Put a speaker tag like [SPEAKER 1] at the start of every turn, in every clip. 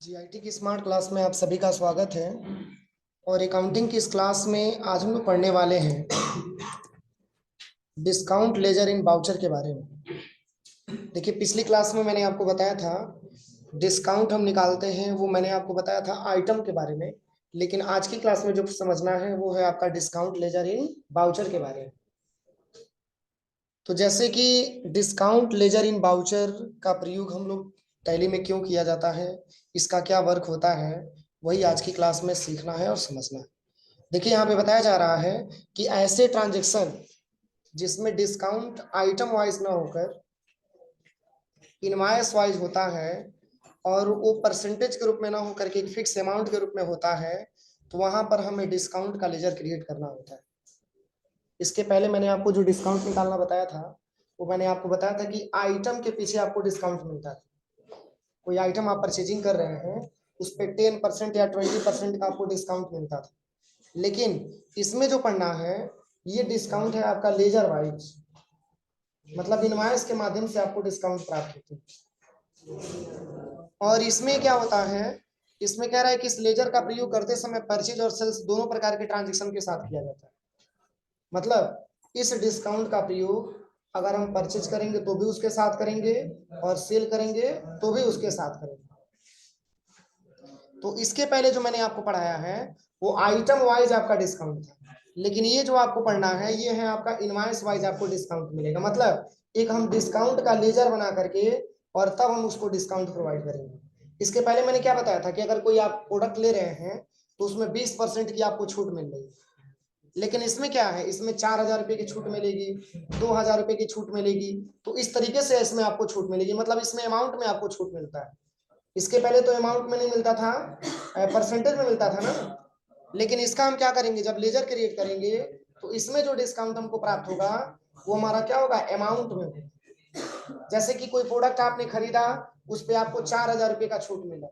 [SPEAKER 1] GIT की smart class में आप सभी का स्वागत है। और अकाउंटिंग की इस क्लास में आज हम लोग पढ़ने वाले हैं डिस्काउंट लेजर इन बाउचर के बारे में। देखिए, पिछली क्लास में मैंने आपको बताया था डिस्काउंट हम निकालते हैं, वो मैंने आपको बताया था आइटम के बारे में। लेकिन आज की क्लास में जो समझना है वो है आपका डिस्काउंट लेजर इन बाउचर के बारे में। तो जैसे कि डिस्काउंट लेजर इन बाउचर का प्रयोग हम लोग टैली में क्यों किया जाता है, इसका क्या वर्क होता है, वही आज की क्लास में सीखना है और समझना है। देखिए, यहाँ पे बताया जा रहा है कि ऐसे ट्रांजैक्शन जिसमें डिस्काउंट आइटम वाइज ना होकर इनवॉइस वाइज होता है और वो परसेंटेज के रूप में ना होकर के एक फिक्स अमाउंट के रूप में होता है, तो वहां पर हमें डिस्काउंट का लेजर क्रिएट करना होता है। इसके पहले मैंने आपको जो डिस्काउंट निकालना बताया था वो मैंने आपको बताया था कि आइटम के पीछे आपको डिस्काउंट मिलता है। कोई आइटम आप परचेजिंग कर रहे हैं, उस पर 10% या 20% का आपको डिस्काउंट मिलता था। लेकिन इसमें जो पढ़ना है ये डिस्काउंट है आपका लेजर वाइज, मतलब इनवॉइस के माध्यम से आपको डिस्काउंट प्राप्त होती है। और इसमें क्या होता है, इसमें कह रहा है कि इस लेजर का प्रयोग करते समय परचेज और सेल्स दोनों प्रकार के ट्रांजेक्शन के साथ किया जाता है। मतलब इस डिस्काउंट का प्रयोग अगर हम परचेज करेंगे तो भी उसके साथ करेंगे और सेल करेंगे तो भी उसके साथ करेंगे। तो इसके पहले जो मैंने आपको पढ़ाया है वो आइटम वाइज आपका डिस्काउंट था, लेकिन ये जो आपको पढ़ना है ये है आपका इनवॉइस वाइज आपको डिस्काउंट मिलेगा। मतलब एक हम डिस्काउंट का लेजर बना करके और तब हम उसको डिस्काउंट प्रोवाइड करेंगे। इसके पहले मैंने क्या बताया था कि अगर कोई आप प्रोडक्ट ले रहे हैं तो उसमें 20% की आपको छूट मिल रही है, लेकिन इसमें क्या है, इसमें 4,000 रुपए की छूट मिलेगी, 2,000 रुपए की छूट मिलेगी। तो इस तरीके से इसमें आपको छूट मिलेगी, मतलब इसमें अमाउंट में आपको छूट मिलता है। इसके पहले तो अमाउंट में नहीं मिलता था, परसेंटेज में मिलता था ना। लेकिन इसका हम क्या करेंगे, जब लेजर क्रिएट करेंगे तो इसमें जो डिस्काउंट हमको प्राप्त होगा वो हमारा क्या होगा, अमाउंट में। जैसे कि कोई प्रोडक्ट आपने खरीदा, उस पर आपको 4,000 रुपए का छूट मिला,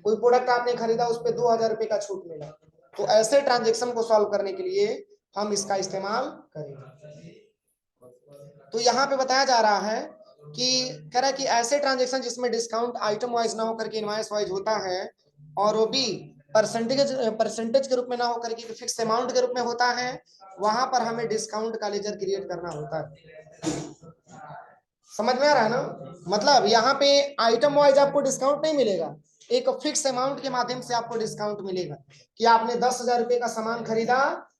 [SPEAKER 1] कोई प्रोडक्ट आपने खरीदा उस पर 2,000 रुपए का छूट मिला। तो ऐसे ट्रांजेक्शन को सॉल्व करने के लिए हम इसका इस्तेमाल करेंगे। तो यहाँ पे बताया जा रहा है कि कह रहा है कि ऐसे ट्रांजेक्शन जिसमें डिस्काउंट आइटम वाइज ना होकर के इनवॉइस वाइज होता है और वो भी परसेंटेज के रूप में ना होकर के फिक्स अमाउंट के रूप में होता है, वहां पर हमें डिस्काउंट का लेजर क्रिएट करना होता है। समझ में आ रहा है ना। मतलब यहाँ पे आइटम वाइज आपको डिस्काउंट नहीं मिलेगा, एक फिक्स अमाउंट के माध्यम से आपको डिस्काउंट मिलेगा कि आपने 10,000 रुपए का सामान खरीदा,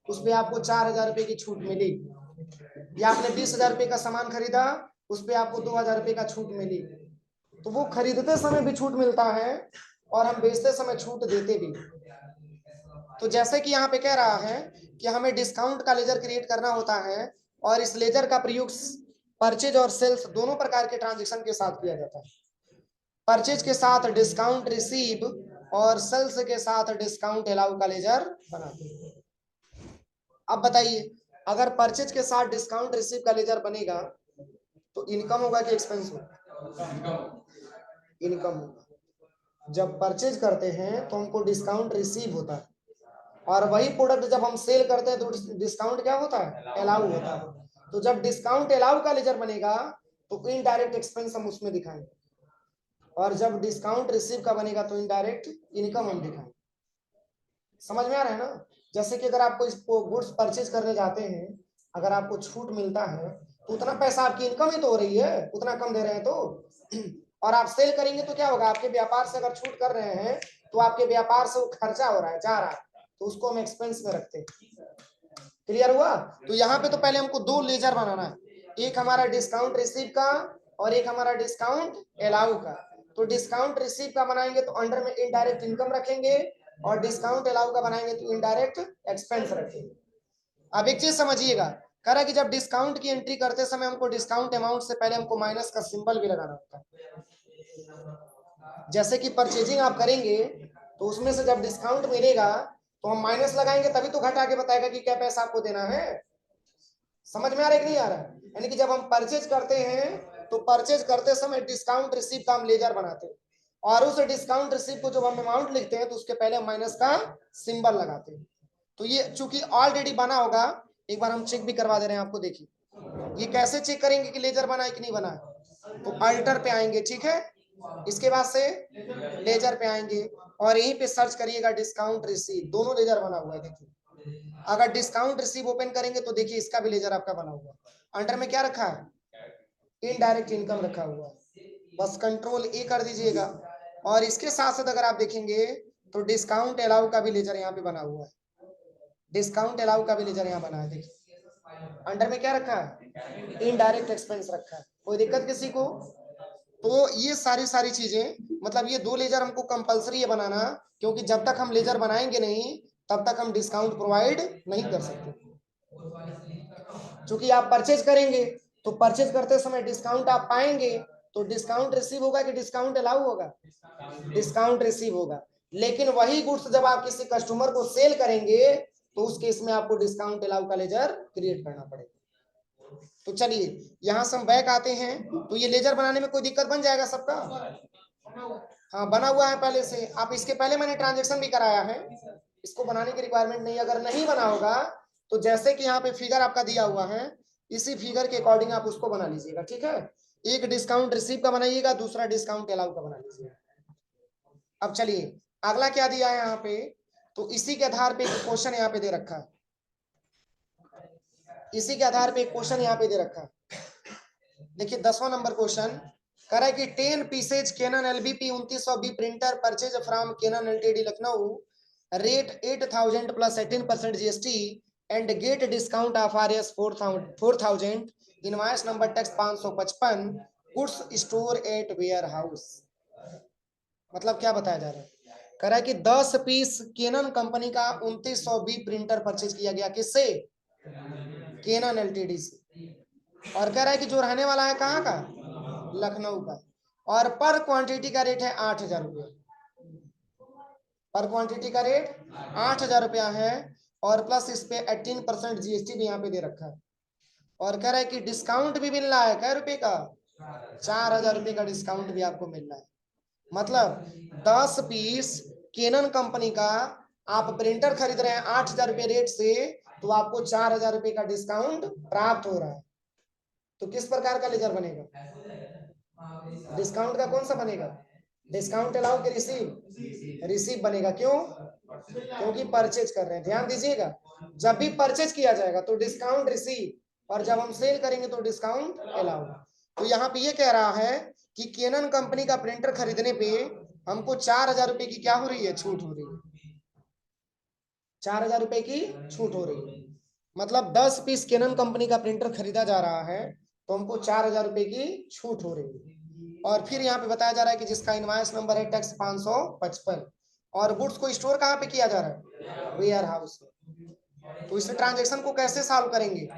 [SPEAKER 1] उस पर आपको 4,000 रुपए की छूट मिली, या आपने 20,000 रुपए का सामान खरीदा, उस पर आपको 2,000 रुपए का छूट मिली। तो वो खरीदते समय भी छूट मिलता है और हम बेचते समय छूट देते भी। तो जैसे कि यहाँ पे कह रहा है कि हमें डिस्काउंट का लेजर क्रिएट करना होता है और इस लेजर का प्रयोग परचेज और सेल्स दोनों प्रकार के ट्रांजेक्शन के साथ किया जाता है। परचेज के साथ डिस्काउंट रिसीव और सेल्स के साथ डिस्काउंट अलाउ का लेजर बनाते हैं। अब बताइए, अगर परचेज के साथ डिस्काउंट रिसीव का लेजर बनेगा तो इनकम होगा कि एक्सपेंस होगा? इनकम होगा। जब परचेज करते हैं तो हमको डिस्काउंट रिसीव होता है, और वही प्रोडक्ट जब हम सेल करते हैं तो डिस्काउंट क्या होता है, अलाउ होता है। तो जब डिस्काउंट अलाउ का लेजर बनेगा तो इनडायरेक्ट एक्सपेंस हम उसमें दिखाएंगे, और जब डिस्काउंट रिसीव का बनेगा तो इनडायरेक्ट इनकम हम दिखाएंगे। समझ में आ रहा है ना। जैसे कि अगर आप कोई गुड्स परचेज करने जाते हैं, अगर आपको छूट मिलता है तो उतना पैसा आपकी इनकम ही तो हो रही है, उतना कम दे रहे हैं तो। और आप सेल करेंगे तो क्या होगा, आपके व्यापार से अगर छूट कर रहे हैं तो आपके व्यापार से वो खर्चा हो रहा है, जा रहा है, तो उसको हम एक्सपेंस में रखते हैं। क्लियर हुआ। तो यहाँ पे तो पहले हमको दो लेजर बनाना है, एक हमारा डिस्काउंट रिसीव का और एक हमारा डिस्काउंट अलाउ का। तो डिस्काउंट रिसीव का बनाएंगे तो अंडर में इनडायरेक्ट इनकम रखेंगे, और डिस्काउंट अलाउ का बनाएंगे तो इनडायरेक्ट एक्सपेंस रखेंगे। अब एक चीज समझिएगा, कह रहा है कि जब डिस्काउंट की एंट्री करते समय हमको डिस्काउंट अमाउंट से पहले हमको माइनस का सिंबल भी लगाना होता है। जैसे कि परचेजिंग आप करेंगे तो उसमें से जब डिस्काउंट मिलेगा तो हम माइनस लगाएंगे, तभी तो घटा के बताएगा कि क्या पैसा आपको देना है। समझ में आ रहा है कि नहीं आ रहा है। यानी कि जब हम परचेज करते हैं तो परचेज करते समय डिस्काउंट रिसीव का हम लेजर बनाते हैं, और उस डिस्काउंट रिसीव को जब हम अमाउंट लिखते हैं तो उसके पहले माइनस का सिंबल लगाते हैं। तो ये चूंकि ऑलरेडी बना होगा, एक बार हम चेक भी करवा दे रहे हैं आपको। देखिए ये कैसे चेक करेंगे कि लेजर बना है कि नहीं बना है। तो अल्टर पे आएंगे, ठीक है, इसके बाद से लेजर पे आएंगे और यहीं पे सर्च करिएगा डिस्काउंट रिसीव, दोनों लेजर बना हुआ है। देखिए अगर डिस्काउंट रिसीव ओपन करेंगे तो देखिए इसका भी लेजर आपका बना हुआ है। अंडर में क्या रखा है? इनडायरेक्ट इनकम रखा हुआ है। बस कंट्रोल ए कर दीजिएगा और इसके साथ साथ अगर आप देखेंगे तो डिस्काउंट अलाउ का भी लेजर यहाँ पे बना हुआ है। डिस्काउंट अलाउ का भी लेजर यहाँ बना है। देखिए अंडर में क्या रखा है? इनडायरेक्ट एक्सपेंस रखा है। कोई दिक्कत किसी को? तो ये सारी सारी चीजें, मतलब ये दो लेजर हमको कंपलसरी है बनाना, क्योंकि जब तक हम लेजर बनाएंगे नहीं तब तक हम डिस्काउंट प्रोवाइड नहीं कर सकते। क्योंकि आप परचेज करेंगे तो परचेज करते समय डिस्काउंट आप पाएंगे, तो डिस्काउंट रिसीव होगा कि डिस्काउंट अलाउ होगा? डिस्काउंट रिसीव होगा। लेकिन वही गुड्स जब आप किसी कस्टमर को सेल करेंगे तो उस केस में आपको डिस्काउंट अलाउ का लेजर क्रिएट करना पड़ेगा। तो चलिए यहां से हम बैक आते हैं। तो ये लेजर बनाने में कोई दिक्कत बन जाएगा सबका? हाँ बना हुआ है पहले से। आप इसके पहले मैंने ट्रांजेक्शन भी कराया है, इसको बनाने की रिक्वायरमेंट नहीं। अगर नहीं बना होगा तो जैसे कि यहाँ पे फिगर आपका दिया हुआ है इसी फिगर के अकॉर्डिंग आप उसको बना लीजिएगा, ठीक है? एक डिस्काउंट रिसीव का बनाइएगा, दूसरा डिस्काउंट अलाउ का बना लीजिएगा। अब चलिए अगला क्या दिया है यहाँ पे, तो इसी के आधार पे एक क्वेश्चन यहाँ पे दे रखा है। इसी के आधार पे एक क्वेश्चन यहाँ पे दे रखा है। देखिए 10वां नंबर क्वेश्चन कह रहा है कि 10 pieces Canon LBP 2900B printer purchase from Canon LTD Lucknow rate 8000 plus 18% GST and get discount of RS 4000 invoice number tax 555 goods store at warehouse. मतलब क्या बताया जा रहा है? कह रहा है कि 10 पीस कैनन कंपनी का 2900B प्रिंटर परचेज किया गया, किससे? कैनन LTD से। और कह रहा है कि जो रहने वाला है कहाँ का? लखनऊ का। और पर क्वांटिटी का रेट है 8000 रुपया। पर क्वांटिटी का रेट 8000 रुपया है और प्लस इस पे 18% GST भी यहाँ पे दे रखा है। और कह रहा है कि डिस्काउंट भी मिल रहा है, कै रुपए का? 4000 रुपये का डिस्काउंट भी आपको मिल रहा है। मतलब 10 पीस कैनन कंपनी का आप प्रिंटर खरीद रहे हैं 8000 रुपये रेट से, तो आपको 4000 रुपये का डिस्काउंट प्राप्त हो रहा है। तो किस प्रकार का लेजर बनेगा? डिस्काउंट का कौन सा बनेगा? डिस्काउंट अलाउ के रिसीव, रिसीव बनेगा। क्यों? क्योंकि परचेज कर रहे हैं। ध्यान दीजिएगा जब भी परचेज किया जाएगा तो डिस्काउंट रिसीव, और जब हम सेल करेंगे तो डिस्काउंट अलाउ। तो यहाँ पे ये कह रहा है कि कैनन कंपनी का प्रिंटर खरीदने पे हमको 4000 रुपए की क्या हो रही है? छूट हो रही है। 4000 रुपए की छूट हो रही है। मतलब 10 पीस कैनन कंपनी का प्रिंटर खरीदा जा रहा है तो हमको 4000 रुपए की छूट हो रही है। और फिर यहाँ पे बताया जा रहा है कि जिसका इनवॉइस नंबर है टैक्स 555 और गुड्स को स्टोर कहाँ पे किया जा रहा है? Warehouse. तो इस ट्रांजेक्शन को कैसे सॉल्व करेंगे?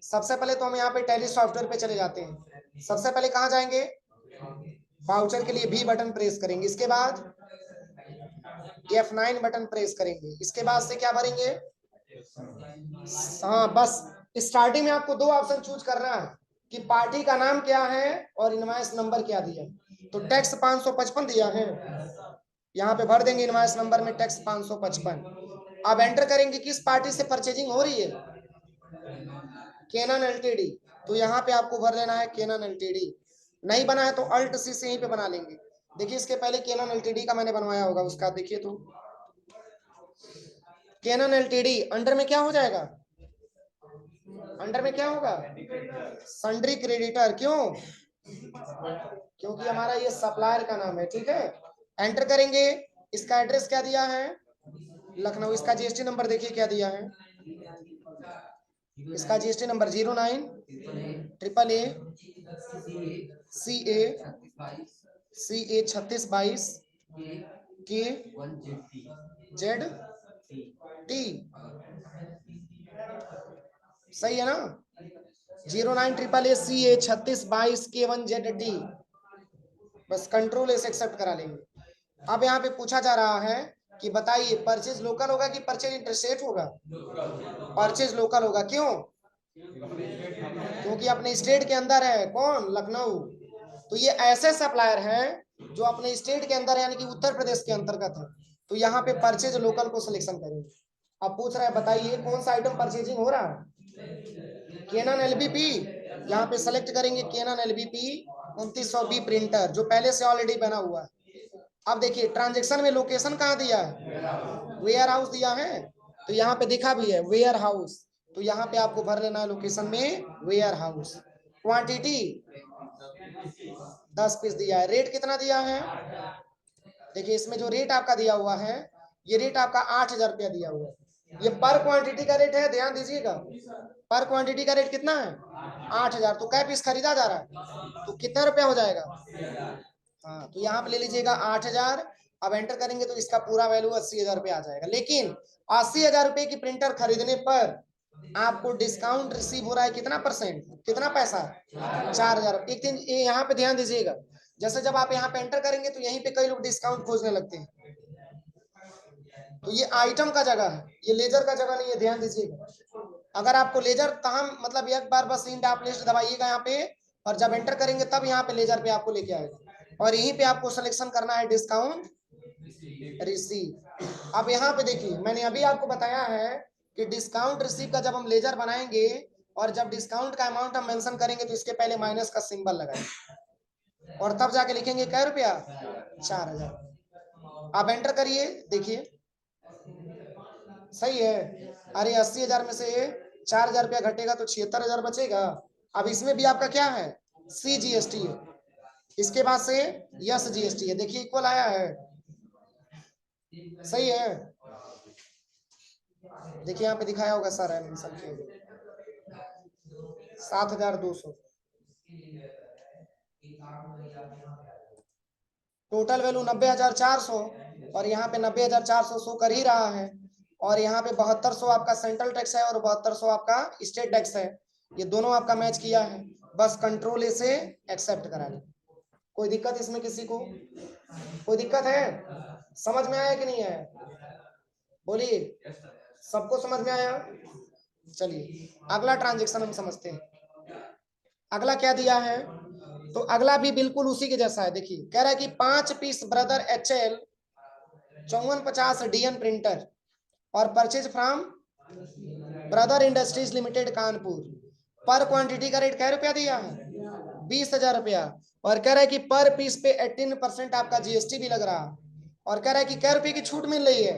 [SPEAKER 1] सबसे पहले तो हम यहाँ पे टैली सॉफ्टवेयर पे चले जाते हैं। सबसे पहले कहाँ जाएंगे? वाउचर के लिए B बटन प्रेस करेंगे, इसके बाद F9 बटन प्रेस करेंगे, इसके बाद से क्या भरेंगे? हाँ बस स्टार्टिंग में आपको दो ऑप्शन चूज करना है कि पार्टी का नाम क्या है और इनवॉइस नंबर क्या दिया है। तो टैक्स 555 दिया है, यहाँ पे भर देंगे इनवॉइस नंबर में टैक्स 555। अब एंटर करेंगे किस पार्टी से परचेजिंग हो रही है? Canon LTD। तो यहाँ पे आपको भर लेना है कैनन LTD। नहीं बना है तो अल्ट C से यहीं पे बना लेंगे। देखिए इसके पहले कैनन LTD का मैंने बनवाया होगा उसका, देखिए तो कैनन LTD अंडर में क्या हो जाएगा? अंडर में क्या होगा? Sundry creditor. क्यों? क्योंकि हमारा ये सप्लायर का नाम है, ठीक है। एंटर करेंगे, इसका एड्रेस क्या दिया है? लखनऊ। इसका GST नंबर देखिए क्या दिया है? इसका GST number 09AAA CA 3622KZT। सही है ना? 09AAA CA 3622K1ZT। बस कंट्रोल से एक्सेप्ट करा लेंगे। अब यहाँ पे पूछा जा रहा है कि बताइए परचेज लोकल होगा कि परचेज इंटरस्टेट होगा? परचेज लोकल होगा। क्यों? क्योंकि अपने स्टेट के अंदर है। कौन? लखनऊ। तो ये ऐसे सप्लायर है जो अपने स्टेट के अंदर यानी कि उत्तर प्रदेश के अंतर्गत है, तो यहाँ पे परचेज लोकल को सिलेक्शन करेंगे। अब पूछ रहा है बताइए कौन सा आइटम परचेजिंग हो रहा है? Canon LBP। यहाँ पे सेलेक्ट करेंगे कैनन LBP 2900 बी प्रिंटर जो पहले से ऑलरेडी बना हुआ है। अब देखिए ट्रांजेक्शन में लोकेशन कहाँ दिया है, वेयर हाउस दिया है, तो यहाँ पे दिखा भी है वेयर हाउस, तो यहाँ पे आपको भर लेना है लोकेशन में वेयर हाउस। क्वांटिटी 10 पीस दिया है। रेट कितना दिया है, देखिए इसमें जो रेट आपका दिया हुआ है, ये रेट आपका 8,000 रुपया दिया हुआ है। ये पर क्वांटिटी का रेट है, ध्यान दीजिएगा, पर क्वांटिटी का रेट कितना है 8,000। तो कै पीस खरीदा जा रहा है, तो कितना रुपया हो जाएगा, हाँ तो यहाँ पे ले लीजिएगा 8,000। अब एंटर करेंगे तो इसका पूरा वैल्यू 80,000 रुपया आ जाएगा। लेकिन 80,000 रुपए की प्रिंटर खरीदने पर आपको डिस्काउंट रिसीव हो रहा है कितना परसेंट, कितना पैसा, 4,000। एक दिन यहाँ पे ध्यान दीजिएगा, जैसे जब आप यहाँ पे एंटर करेंगे तो यहीं पे कई लोग डिस्काउंट खोजने लगते हैं, तो ये आइटम का जगह है, ये लेजर का जगह नहीं है, ध्यान दीजिएगा। अगर आपको लेजर तहम मतलब एक बार बस इंट आप लिस्ट दबाइएगा यहाँ पे, और जब एंटर करेंगे तब यहाँ पे लेजर पे आपको लेके आएगा, और यहीं पे आपको सिलेक्शन करना है डिस्काउंट रिसीव। अब यहाँ पे देखिए मैंने अभी आपको बताया है कि डिस्काउंट रिसीव का जब हम लेजर बनाएंगे और जब डिस्काउंट का अमाउंट हम मेंशन करेंगे तो इसके पहले माइनस का सिंबल लगाएंगे और तब जाके लिखेंगे कै रुपया, 4,000। आप एंटर करिए, देखिए सही है। अरे 80,000 में से 4,000 रुपया घटेगा तो 76,000 बचेगा। अब इसमें भी आपका क्या है, सी जीएसटी है, इसके बाद से यस जीएसटी है, देखिए इक्वल आया है, सही है। देखिए यहाँ पे दिखाया होगा सर है मेंशन किया गया 7,200। टोटल वैल्यू 90,400 और यहाँ पे 90,400 शो कर ही रहा है, और यहाँ पे 7200 आपका सेंट्रल टैक्स है और 7200 आपका स्टेट टैक्स है, ये दोनों आपका मैच किया है। बस कंट्रोल ए से एक्सेप्ट करा ली। कोई दिक्कत इसमें किसी को, कोई दिक्कत है, समझ में आया कि नहीं आया, बोलिए, सबको समझ में आया। चलिए अगला ट्रांजेक्शन हम समझते हैं। अगला क्या दिया है, तो अगला भी बिल्कुल उसी के जैसा है। देखिए कह रहा है कि 5 piece brother HL 5450 DN printer और purchase from brother industries limited Kanpur. पर क्वांटिटी का रेट क्या रुपया दिया है, 20,000 रुपया, और कह रहा है कि पर पीस पे 18% आपका जीएसटी भी लग रहा है, और कह रहा है कि क्या रुपये की छूट मिल रही है,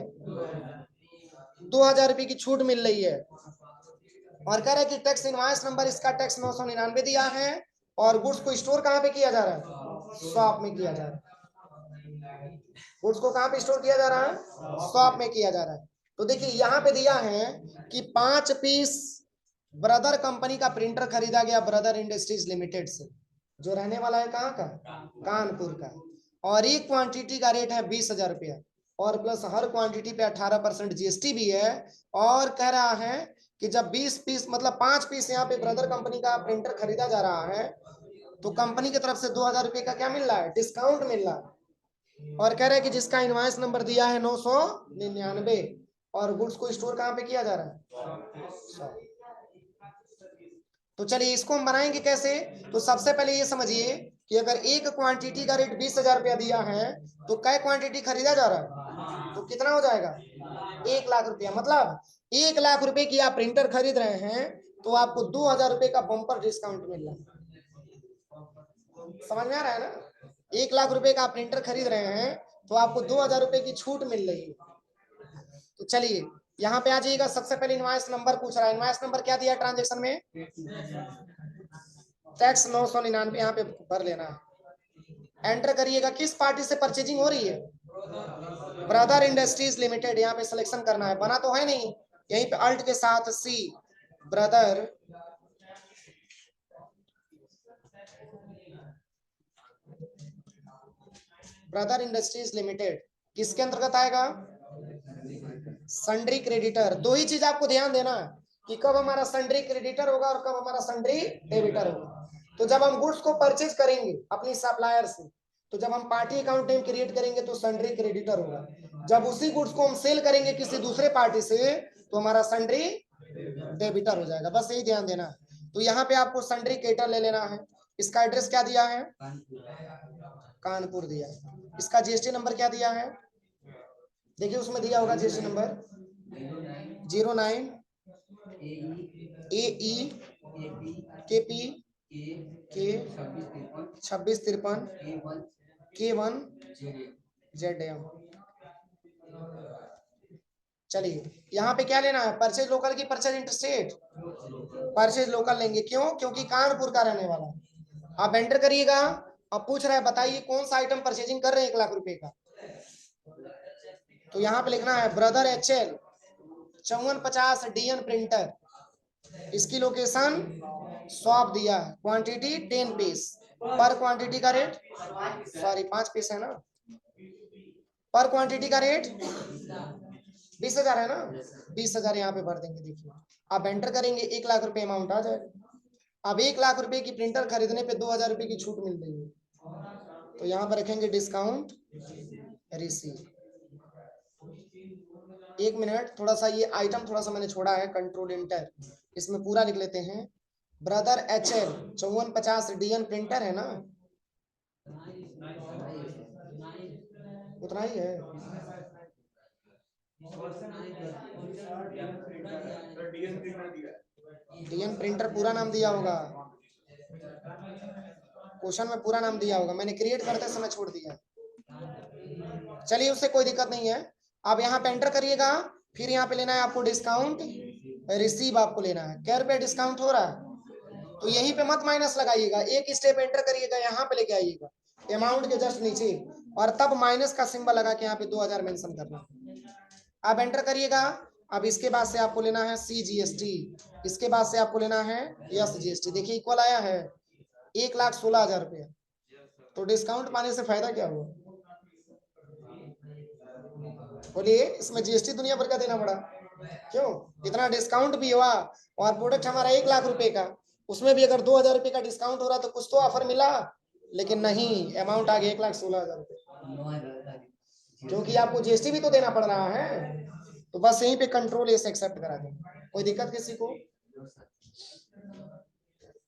[SPEAKER 1] 2,000 रुपये की छूट मिल रही है, और कह रहा है कि टैक्स इनवॉइस नंबर इसका टैक्स 999 दिया है, और गुड्स को स्टोर कहाँ पे किया जा रहा है, शॉप में किया जा रहा है। गुड्स को कहाँ पे स्टोर किया जा रहा है, शॉप में किया जा रहा है। तो देखिए यहाँ पे दिया है कि 5 पीस ब्रदर कंपनी का प्रिंटर खरीदा गया ब्रदर इंडस्ट्रीज लिमिटेड से, जो रहने वाला है कहाँ का, कानपुर का, और एक क्वांटिटी का रेट है 20,000 रुपया, और प्लस हर क्वांटिटी पे 18% जीएसटी भी है। और कह रहा है कि जब 20 पीस मतलब 5 पीस यहाँ पे ब्रदर कंपनी का प्रिंटर खरीदा जा रहा है तो कंपनी की तरफ से 2,000 रुपये का क्या मिल रहा है, डिस्काउंट मिल रहा है, और कह रहा है कि जिसका इनवॉइस नंबर दिया है 999, और गुड्स को स्टोर कहाँ पे किया जा रहा है। तो चलिए इसको हम बनाएंगे कैसे, तो सबसे पहले ये समझिए कि अगर एक क्वांटिटी का रेट 20,000 रुपया दिया है तो कै क्वांटिटी खरीदा जा रहा है, तो कितना हो जाएगा, 1,00,000 रुपया। मतलब 1,00,000 रुपए की आप प्रिंटर खरीद रहे हैं तो आपको 2,000 रुपए का बम्पर डिस्काउंट मिल रहा है। समझ में आ रहा है ना, 1,00,000 रुपए का आप प्रिंटर खरीद रहे हैं तो आपको 2,000 रुपए की छूट मिल रही है। तो चलिए यहाँ पे आ जाइएगा, सबसे पहले इनवॉइस नंबर पूछ रहा है, इनवॉइस नंबर क्या दिया है ट्रांजेक्शन में, टैक्स 999 यहाँ पे भर लेना है। एंटर करिएगा, किस पार्टी से परचेजिंग हो रही है, ब्रदर इंडस्ट्रीज लिमिटेड, यहाँ पे सिलेक्शन करना है, बना तो है नहीं, यहीं पे अल्ट के साथ सी, ब्रदर ब्रदर इंडस्ट्रीज लिमिटेड किसके अंतर्गत आएगा, सन्ड्री क्रेडिटर। दो ही चीज आपको ध्यान देना है कि कब हमारा सन्ड्री क्रेडिटर होगा और कब हमारा सन्ड्री डेबिटर होगा। तो जब हम गुड्स को परचेज करेंगे अपनी सप्लायर से, तो जब हम पार्टी अकाउंट नेम क्रिएट करेंगे तो सन्ड्री क्रेडिटर होगा, जब उसी गुड्स को हम सेल करेंगे किसी दूसरे पार्टी से तो हमारा सन्ड्री डेबिटर हो जाएगा, बस यही ध्यान देना है। तो यहाँ पे आपको सन्ड्री क्रेडिटर ले लेना है। इसका एड्रेस क्या दिया है, कानपुर दिया है। इसका जीएसटी नंबर क्या दिया है, देखिए उसमें दिया होगा जीएसटी नंबर 09 AE KP के 2653 K1 ZM। चलिए यहाँ पे क्या लेना है, परचेज लोकल की परचेज इंटरस्टेट, परचेज लोकल लेंगे। क्यों? क्योंकि कानपुर का रहने वाला है। आप एंटर करिएगा। अब पूछ रहा है बताइए कौन सा आइटम परचेजिंग कर रहे हैं 1,00,000 रुपए का। तो यहाँ पे लिखना है ब्रदर HL 5450 DN प्रिंटर, इसकी लोकेशन शॉप दिया है, क्वांटिटी 10 पीस, पर क्वांटिटी का रेट सॉरी 5 पीस है ना, पर क्वांटिटी का रेट 20,000 है ना, 20,000 यहाँ पे भर देंगे। देखिए आप एंटर करेंगे 1,00,000 रुपए अमाउंट आ जाएगा। अब 1,00,000 रुपए की प्रिंटर खरीदने पे 2,000 रुपए की छूट मिल रही है, तो यहाँ पर रखेंगे डिस्काउंट रिसीव। 1 मिनट, थोड़ा सा ये आइटम थोड़ा सा मैंने छोड़ा है, कंट्रोल इंटर, इसमें पूरा लिख लेते हैं। ब्रदर HL 5450 DN प्रिंटर है ना, उतना ही है। DN प्रिंटर पूरा नाम दिया होगा, क्वेश्चन में पूरा नाम दिया होगा, मैंने क्रिएट करते समय छोड़ दिया। चलिए उससे कोई दिक्कत नहीं है। अब यहाँ पे एंटर करिएगा, फिर यहाँ पे लेना है आपको डिस्काउंट रिसीव, आपको लेना है। क्या रुपया डिस्काउंट हो रहा है, तो यहीं पे मत माइनस लगाइएगा, एक स्टेप एंटर करिएगा, यहाँ पे लेके आइएगा अमाउंट के जस्ट नीचे, और तब माइनस का सिंबल लगा के यहाँ पे 2,000 मेंशन करना। अब एंटर करिएगा। अब इसके बाद से आपको लेना है CGST, इसके बाद से आपको लेना है SGST। देखिए इक्वल आया है 1,16,000 रुपया। तो डिस्काउंट पाने से फायदा क्या हुआ, बोलिए? इसमें GST दुनिया भर का देना पड़ा, क्यों? इतना डिस्काउंट भी हुआ और प्रोडक्ट हमारा 1,00,000 रुपए का, उसमें भी अगर 2,000 रुपए का डिस्काउंट हो रहा तो कुछ तो ऑफर मिला, लेकिन नहीं, अमाउंट आ गया 1,16,000 रुपए, क्योंकि आपको GST भी तो देना पड़ रहा है। तो बस यहीं पे कंट्रोल S एक्सेप्ट करा दें, कोई दिक्कत किसी को?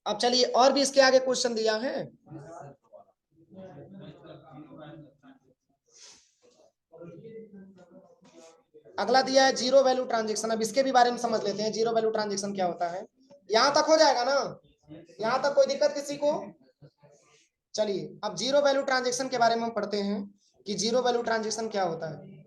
[SPEAKER 1] अब चलिए और भी इसके आगे क्वेश्चन दिया है। अगला दिया है जीरो वैल्यू ट्रांजेक्शन। अब इसके भी बारे में समझ लेते हैं, जीरो वैल्यू ट्रांजेक्शन क्या होता है। यहां तक हो जाएगा ना, यहां तक कोई दिक्कत किसी को? चलिए अब जीरो वैल्यू ट्रांजेक्शन के बारे में हम पढ़ते हैं कि जीरो वैल्यू ट्रांजेक्शन क्या होता है।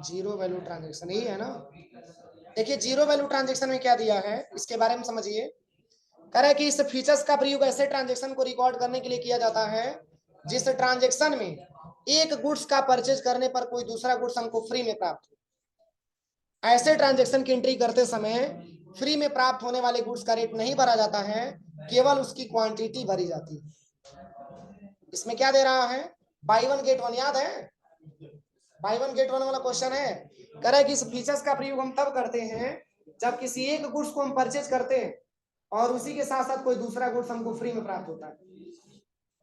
[SPEAKER 1] जीरो वैल्यू ट्रांजेक्शन यही है ना। देखिए जीरो वैल्यू ट्रांजेक्शन में क्या दिया है, इसके बारे में समझिए। कह रहा है कि इस फीचर्स का प्रयोग ऐसे ट्रांजेक्शन को रिकॉर्ड करने के लिए किया जाता है जिस ट्रांजेक्शन में एक गुड्स का परचेज करने पर कोई दूसरा गुड्स हमको फ्री में प्राप्त हो। ऐसे ट्रांजेक्शन की एंट्री करते समय फ्री में प्राप्त होने वाले गुड्स का रेट नहीं भरा जाता है, केवल उसकी क्वांटिटी भरी जाती है। इसमें क्या दे रहा है, बाई वन गेट वन, याद है बाई वन गेट वन वाला क्वेश्चन है। कह रहा है कि इस फीचर्स का प्रयोग हम तब करते हैं जब किसी एक गुड्स को हम परचेज करते हैं और उसी के साथ साथ कोई दूसरा गुड्स हमको फ्री में प्राप्त होता है,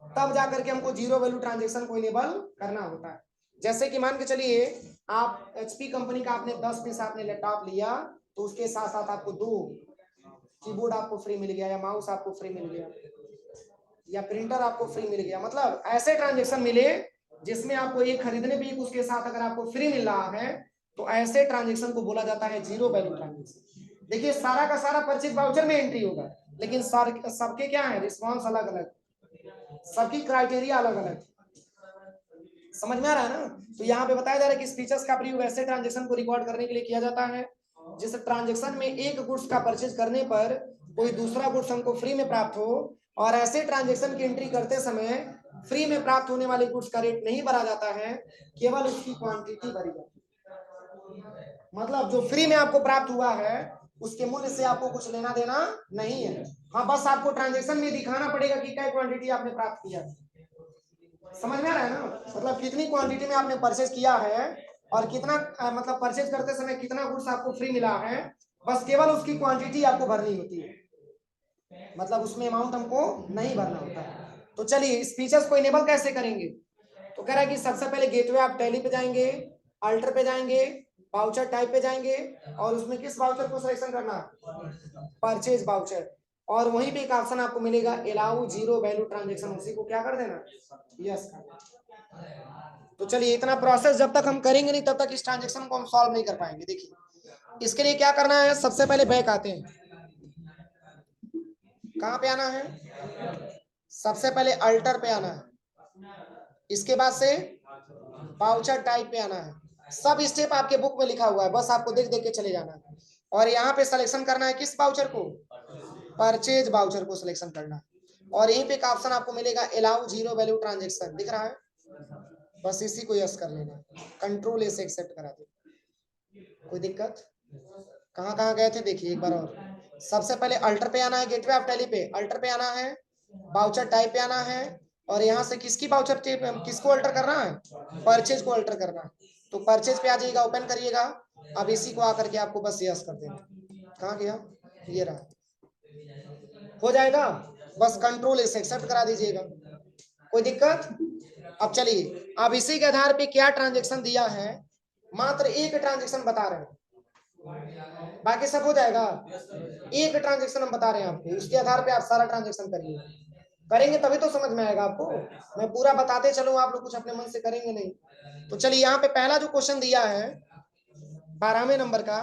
[SPEAKER 1] तब जाकर के हमको जीरो वैल्यू ट्रांजेक्शन को इनेबल करना होता है। जैसे कि मान के चलिए आप HP कंपनी का आपने 10 पीस आपने लैपटॉप लिया, तो उसके साथ साथ आपको 2 कीबोर्ड आपको फ्री मिल गया, या माउस आपको फ्री मिल गया, या प्रिंटर आपको फ्री मिल गया। मतलब ऐसे ट्रांजेक्शन मिले जिसमें आपको एक खरीदने पे उसके साथ अगर आपको फ्री मिल रहा है, तो ऐसे ट्रांजेक्शन को बोला जाता है जीरो वैल्यू ट्रांजेक्शन। देखिए सारा का सारा परचेज वाउचर में एंट्री होगा, लेकिन सबके क्या है, रिस्पॉन्स अलग अलग, सबकी क्राइटेरिया अलग अलग। समझ में आ रहा है ना। तो यहाँ पे बताया जा रहा है कि इस फीचर्स का प्रयोग ऐसे ट्रांजेक्शन को रिकॉर्ड करने के लिए किया जाता है जिस ट्रांजेक्शन में एक गुड्स का परचेज करने पर कोई दूसरा गुड्स हमको फ्री में प्राप्त हो, और ऐसे ट्रांजेक्शन की एंट्री करते समय फ्री में प्राप्त होने वाले गुड्स का रेट नहीं भरा जाता है, केवल उसकी क्वांटिटी भरी जाती है। मतलब जो फ्री में आपको प्राप्त हुआ है उसके मूल्य से आपको कुछ लेना देना नहीं है। हाँ बस आपको ट्रांजेक्शन में दिखाना पड़ेगा कि क्या क्वांटिटी आपने प्राप्त किया। समझ में आ रहा है ना, मतलब कितनी क्वांटिटी में आपने परचेज किया है और कितना मतलब परचेज करते समय कितना गुड्स आपको फ्री मिला है, बस केवल उसकी क्वांटिटी आपको भरनी होती है, मतलब उसमें अमाउंट हमको नहीं भरना होता है। तो चलिए इस फीचर्स को इनेबल कैसे करेंगे। तो कह रहा है कि सबसे पहले गेटवे आप टैली पे जाएंगे, अल्टर पे जाएंगे, वाउचर टाइप पे जाएंगे और उसमें किस वाउचर को सिलेक्शन करना, परचेज वाउचर, और वहीं पे एक ऑप्शन आपको मिलेगा अलाउ जीरो वैल्यू ट्रांजेक्शन, उसी को क्या कर देना, यस कर देना। तो चलिए इतना प्रोसेस जब तक हम करेंगे नहीं तब तक इस ट्रांजेक्शन को हम सॉल्व नहीं कर पाएंगे। देखिए इसके लिए क्या करना है, सबसे पहले बैक आते हैं, कहां पे आना है, सबसे पहले अल्टर पे आना है, इसके बाद से वाउचर टाइप पे आना है। सब स्टेप आपके बुक में लिखा हुआ है, बस आपको देख देख के चले जाना है। और यहाँ पे सिलेक्शन करना है किस वाउचर को, परचेज वाउचर को सिलेक्शन करना है। और यहीं पे एक ऑप्शन आपको मिलेगा अलाउ जीरो वैल्यू ट्रांजेक्शन, दिख रहा है, बस इसी को यस कर लेना, कंट्रोल ए से एक्सेप्ट करा दे। कोई दिक्कत, कहाँ कहाँ गए थे देखिए एक बार और। सबसे पहले अल्टर पे आना है, गेटवे ऑफ टैली पे अल्टर पे आना है, वाउचर टाइप पे आना है, और यहाँ से किसकी वाउचर किसको अल्टर करना है, परचेज को अल्टर करना है। तो परचेज पे आ जाइएगा, ओपन करिएगा। अब इसी को आकर के आपको बस यस कर देना, कहाँ गया, ये रहा, हो जाएगा, बस कंट्रोल इसे एक्सेप्ट करा दीजिएगा। कोई दिक्कत, अब चलिए अब इसी के आधार पे क्या ट्रांजेक्शन दिया है, मात्र एक ट्रांजेक्शन बता रहे हैं, बाकी सब हो जाएगा। एक ट्रांजेक्शन हम बता रहे हैं आपको, उसके आधार पे आप सारा ट्रांजेक्शन करिए, करेंगे तभी तो समझ में आएगा आपको। मैं पूरा बताते चलूं, आप लोग कुछ अपने मन से करेंगे नहीं। तो चलिए यहाँ पे पहला जो क्वेश्चन दिया है 12वें नंबर का,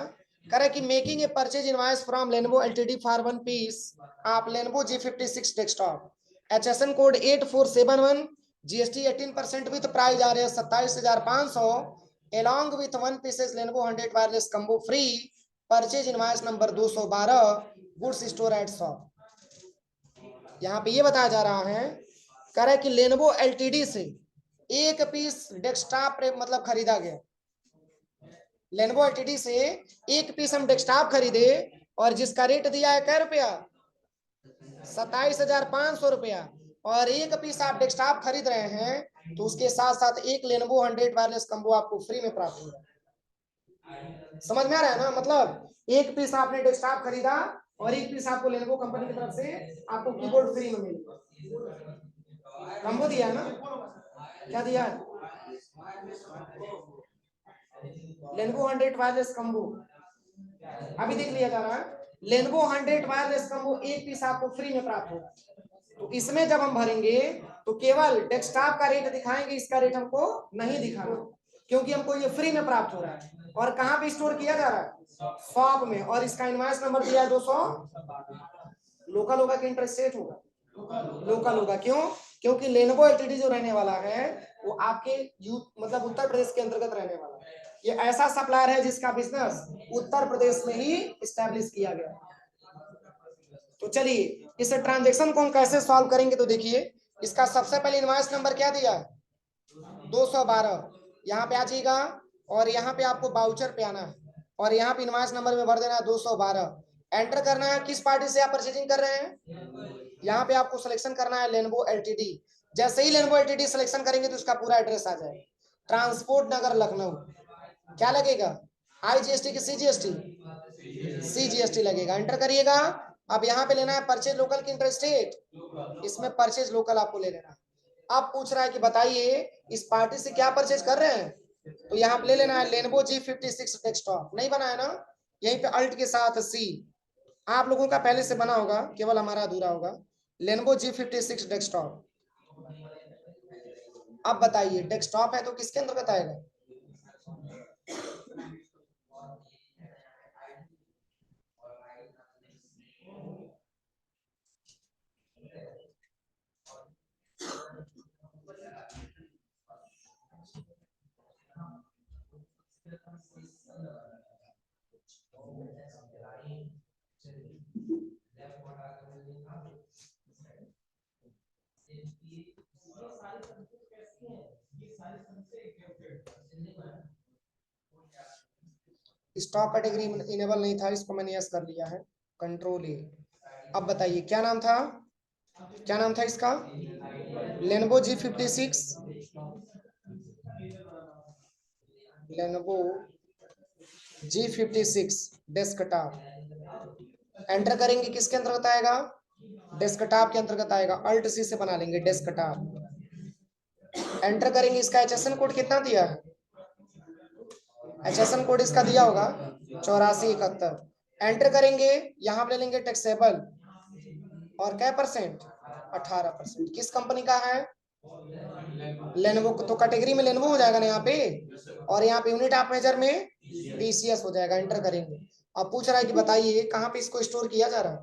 [SPEAKER 1] कह रहा है कि making a purchase invoice from Lenovo LTD for one piece of Lenovo G56 desktop, HSN code 8471, GST 18% with price आ रहे हैं 27,500, along with one pieces Lenovo 100 wireless combo free, purchase invoice number 212, goods store at shop. यहाँ पे ये बताया जा रहा है, कह रहा है कि लेनोवो एलटीडी से एक पीस डेस्कटॉप मतलब खरीदा गया, लेनोवो एलटीडी से एक पीस हम डेस्कटॉप खरीदे और जिसका रेट दिया है क्या रुपया, 27,500 रुपया, और एक पीस आप डेस्कटॉप खरीद रहे हैं तो उसके साथ साथ एक लेनोवो 100 वायरलेस कम्बो आपको फ्री में प्राप्त होगा। समझ में आ रहा है ना, मतलब एक पीस आपने डेस्कटॉप खरीदा और एक पीस आपको लेनोवो कंपनी की तरफ से आपको कीबोर्ड फ्री में मिलेगा। कम्बो दिया है ना, क्या दिया है, लेनोवो 100 वायरलेस कम्बो, अभी देख लिया जा रहा है, लेनोवो 100 वायरलेस कम्बो एक पीस आपको फ्री में प्राप्त होगा। तो इसमें जब हम भरेंगे तो केवल डेस्कटॉप का रेट दिखाएंगे, इसका रेट हमको नहीं दिखाना, क्योंकि हमको ये फ्री में प्राप्त हो रहा है। और कहाँ पे स्टोर किया जा रहा है, शॉप में, और इसका इनवॉइस नंबर दिया है 200, लोकल होगा कि इंटरस्टेट होगा, लोकल होगा, क्यों, क्योंकि लेनोवो एलटीडी जो रहने वाला है वो आपके मतलब उत्तर प्रदेश के अंतर्गत रहने वाला है। ये ऐसा सप्लायर है जिसका बिजनेस उत्तर प्रदेश में ही स्टैब्लिश किया गया। तो चलिए इस ट्रांजेक्शन को हम कैसे सॉल्व करेंगे, तो देखिए इसका सबसे पहले इनवॉइस नंबर क्या दिया है, 212, यहाँ पे आ जाइएगा और यहाँ पे आपको वाउचर पे आना है और यहाँ पे इनवॉइस नंबर में भर देना है 212, एंटर करना है किस पार्टी से आप परचेजिंग कर रहे हैं, यहाँ पे आपको सिलेक्शन करना है लेनोवो एलटीडी। जैसे ही लेनोवो एलटीडी सिलेक्शन करेंगे तो उसका पूरा एड्रेस आ जाएगा, ट्रांसपोर्ट नगर लखनऊ, क्या लगेगा, IGST की CGST लगेगा, एंटर करिएगा। अब यहाँ पे लेना है परचेज लोकल की इंटरस्टेट, इसमें परचेज लोकल आपको ले लेना है। अब पूछ रहा है कि बताइए इस पार्टी से क्या परचेज कर रहे हैं, तो यहाँ पे ले लेना है लेनोवो G56 डेस्कटॉप, नहीं बना है ना, यहीं पे अल्ट के साथ C, आप लोगों का पहले से बना होगा, केवल हमारा अधूरा होगा, लेनोवो G56 डेस्कटॉप। अब बताइए डेस्कटॉप है तो किसके अंतर्गत आएगा, स्टॉक कैटेगरी इनेबल नहीं था, इसको मैंने यस कर लिया है, कंट्रोल ए। अब बताइए क्या नाम था, क्या नाम था इसका, Lenovo G56, Lenovo G56 desktop, enter करेंगे किसके अंतर्गत आएगा, डेस्कटॉप के अंतर्गत आएगा, अल्ट सी से बना लेंगे डेस्कटॉप, एंटर करेंगे, इसका HSN कोड कितना दिया है, HSN कोड इसका दिया होगा 8471, एंटर करेंगे, यहाँ पे ले लेंगे टैक्सेबल और क्या परसेंट 18%, किस कंपनी का है लेनोवो, तो कैटेगरी में लेनोवो हो जाएगा ना यहाँ पे, और यहाँ पे यूनिट ऑफ मेजर में TCS हो जाएगा, एंटर करेंगे। अब पूछ रहा है कि बताइए कहाँ पे इसको स्टोर किया जा रहा है,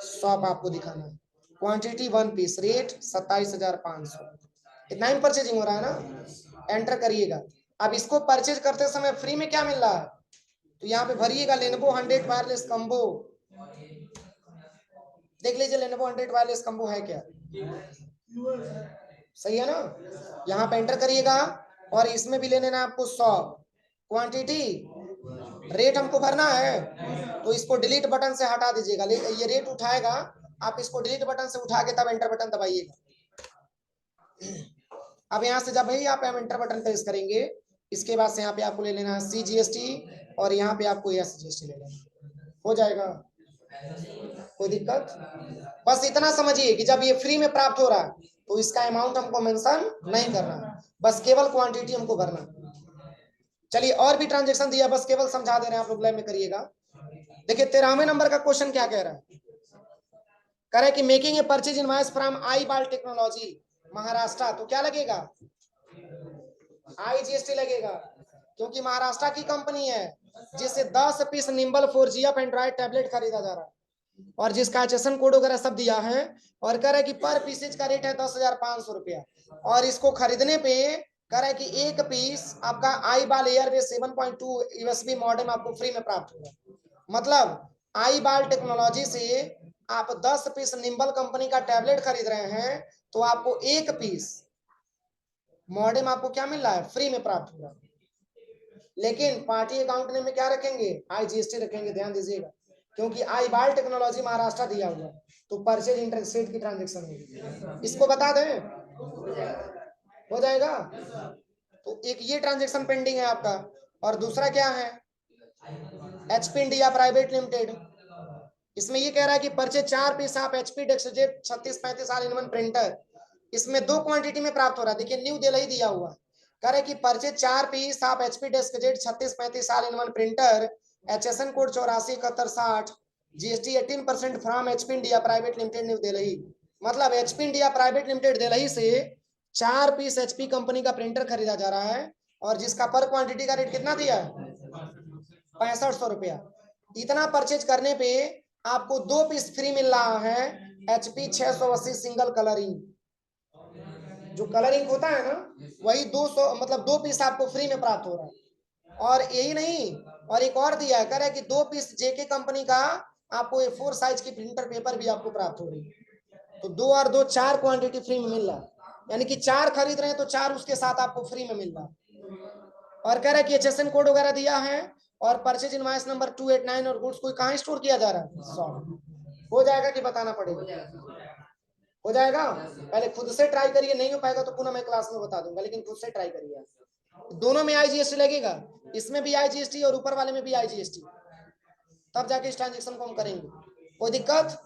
[SPEAKER 1] शॉप आपको दिखाना है, क्वांटिटी 1 पीस, रेट 27,500, इतना ही परचेजिंग हो रहा है ना, एंटर करिएगा। अब इसको परचेज करते समय फ्री में क्या मिल रहा है, तो यहाँ पे भरिएगा लेनोवो 100 वायरलेस कम्बो, देख लीजिए लेनोवो 100 वायरलेस कम्बो है क्या, सही है ना, यहाँ पे एंटर करिएगा, और इसमें भी ले लेना आपको 100, क्वांटिटी, रेट हमको भरना है, तो इसको डिलीट बटन से हटा दीजिएगा, ये रेट उठाएगा, आप इसको डिलीट बटन से उठा के तब एंटर बटन दबाइएगा। अब यहाँ से जब भाई आप एंटर बटन प्रेस करेंगे, इसके बाद से यहाँ पे आपको ले लेना है CGST, और यहाँ पे आपको SGST ले लेना, हो जाएगा, कोई दिक्कत, बस इतना समझिए कि जब ये फ्री में प्राप्त हो रहा है तो इसका अमाउंट हमको मेंशन नहीं करना, बस केवल क्वांटिटी हमको भरना। चलिए और भी ट्रांजेक्शन दिया, बस केवल समझा दे रहे हैं, आप लोग लाइव में करिएगा। देखिए 13वें नंबर का क्वेश्चन क्या कह रहा है, कह रहा है कि making a purchase invoice from I बाल टेक्नोलॉजी महाराष्ट्र, तो क्या लगेगा IGST लगेगा, क्योंकि महाराष्ट्र की कंपनी है जिससे 10 piece nimble 4G Android tablet खरीदा जा रहा है, और जिसका HSN कोड वगैरह सब दिया है, और कह रहा है कि पर पीसेज का रेट है 10,500 रुपया, और इसको खरीदने पे कह रहा है कि एक पीस आपका आई बाल एयरवेज 7.2 USB मॉडेम आपको फ्री में प्राप्त होगा। मतलब आई बाल टेक्नोलॉजी से आप 10 पीस निम्बल कंपनी का टैबलेट खरीद रहे हैं, तो आपको एक पीस मॉडेम आपको क्या मिल रहा है, फ्री में प्राप्त होगा। लेकिन पार्टी अकाउंट में क्या रखेंगे, IGST रखेंगे, ध्यान दीजिएगा, क्योंकि आई बाल टेक्नोलॉजी महाराष्ट्र दिया हुआ, तो परचेज इंटरेस्ट रेट की ट्रांजेक्शन होगी, इसको बता दें, हो जाएगा। तो एक ये ट्रांजेक्शन पेंडिंग है आपका, और दूसरा क्या है, HP इंडिया प्राइवेट लिमिटेड, इसमें ये कह रहा है कि परचेज 4 पीस आप HP DeskJet 3635 all in one printer, इसमें 2 क्वांटिटी में प्राप्त हो रहा है, देखिए न्यू दिल्ली दिया हुआ, कह रहे कि परचेज 4 पीस आप HP DeskJet 3635 all in one printer, HSN code 847160, GST 18% from HP India private limited new Delhi. मतलब HP India private limited Delhi से 4 पीस HP कंपनी का प्रिंटर खरीदा जा रहा है, और जिसका पर क्वांटिटी का रेट कितना दिया है 6500 रुपया। इतना परचेज करने पे आपको 2 पीस फ्री मिल रहा है HP 680 सिंगल कलरिंग, जो कलरिंग होता है ना, वही 200 मतलब 2 पीस आपको फ्री में प्राप्त हो रहा है। और यही नहीं, और एक और दिया है, कह रहा है कि 2 पीस JK कंपनी का आपको A4 साइज की प्रिंटर पेपर भी आपको प्राप्त हो रही है। तो 2 और 2 4 क्वांटिटी फ्री में मिल रहा है, यानी कि 4 खरीद रहे हैं तो 4 उसके साथ आपको फ्री में मिल रहा है। और कह रहा है कि HSN कोड वगैरह दिया है, और परचेज इनवॉइस नंबर 289, और गुड्स को कहाँ स्टोर किया जा रहा है, 100, हो जाएगा कि बताना पड़ेगा, हो जाएगा। पहले खुद से ट्राई करिए, नहीं हो पाएगा तो पुनः मैं क्लास में बता दूंगा, लेकिन खुद से ट्राई करिए। दोनों में IGST लगेगा, इसमें भी IGST और ऊपर वाले में भी IGST, तब जाके इस ट्रांजेक्शन को हम करेंगे, कोई दिक्कत।